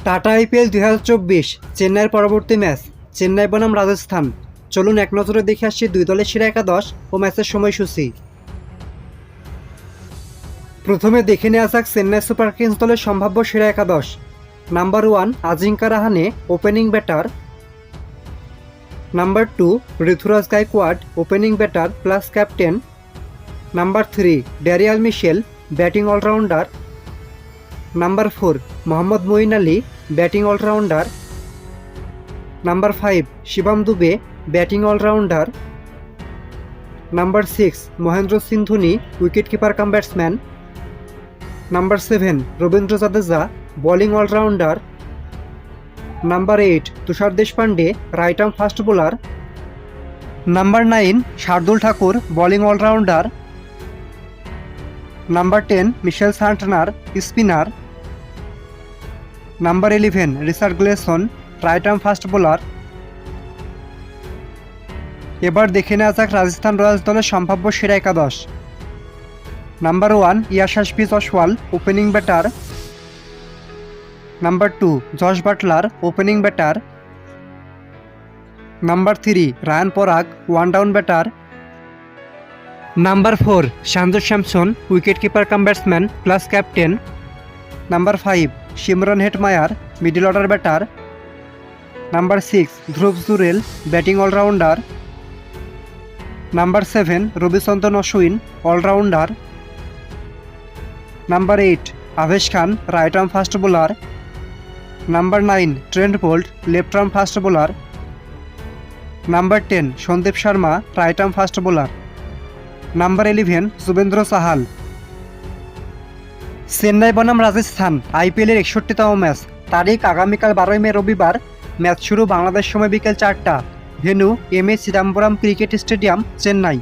Tata IPL 2024 চেন্নাইয়ের পরবর্তী match Chennai বনাম রাজস্থান। চলুন এক নজরে দেখে আসছি দুই দলের সেরা একাদশ ও ম্যাচের সময়সূচি। প্রথমে দেখে নেওয়া যাক চেন্নাই সুপার কিংস দলের সম্ভাব্য সেরা একাদশ। Number 1 Ajinkya Rahane opening batter. Number 2 Ruturaj Gaikwad opening batter plus captain. Number 3 Daryl Mitchell batting allrounder. Number 4 Mohammad Moeen Ali batting allrounder. Number 5 Shivam Dube batting allrounder. Number 6 Mahendra Singh Dhoni wicket keeper cum batsman. Number 7 Ravindra Jadeja bowling allrounder. Number 8 Tushar Deshpande right arm fast bowler. Number 9 Shardul Thakur bowling allrounder. Number 10 Mitchell Santner spinner. Number 11 Richard Gleison right arm fast bowler. এবার দেখে নেওয়া যাক Rajasthan Royals দলের সম্ভাব্য সেরা একাদশ। Number 1 Yashasvi Jaiswal opening batter. Number 2 Jos Buttler opening batter. Number 3 Riyan Parag one down batter. Number 4 Sanju Samson wicket keeper cum batsman plus captain. Number 5 Shimron Hetmyer middle order batter. Number 6 Dhruv Jurel batting allrounder. Number 7 Ravichandran Ashwin allrounder. Number 8 Avesh Khan right arm fast bowler. Number 9 Trent Boult left arm fast bowler. Number 10 Sandeep Sharma right arm fast bowler. Number 11 Yuzvendra Chahal. Chennai বনাম রাজস্থান আইপিএলের 61তম match. তারিখ আগামীকাল 12 মে রবিবার। Match শুরু বাংলাদেশ সময় বিকেল 4টা। Venue M A Chidambaram cricket stadium, Chennai.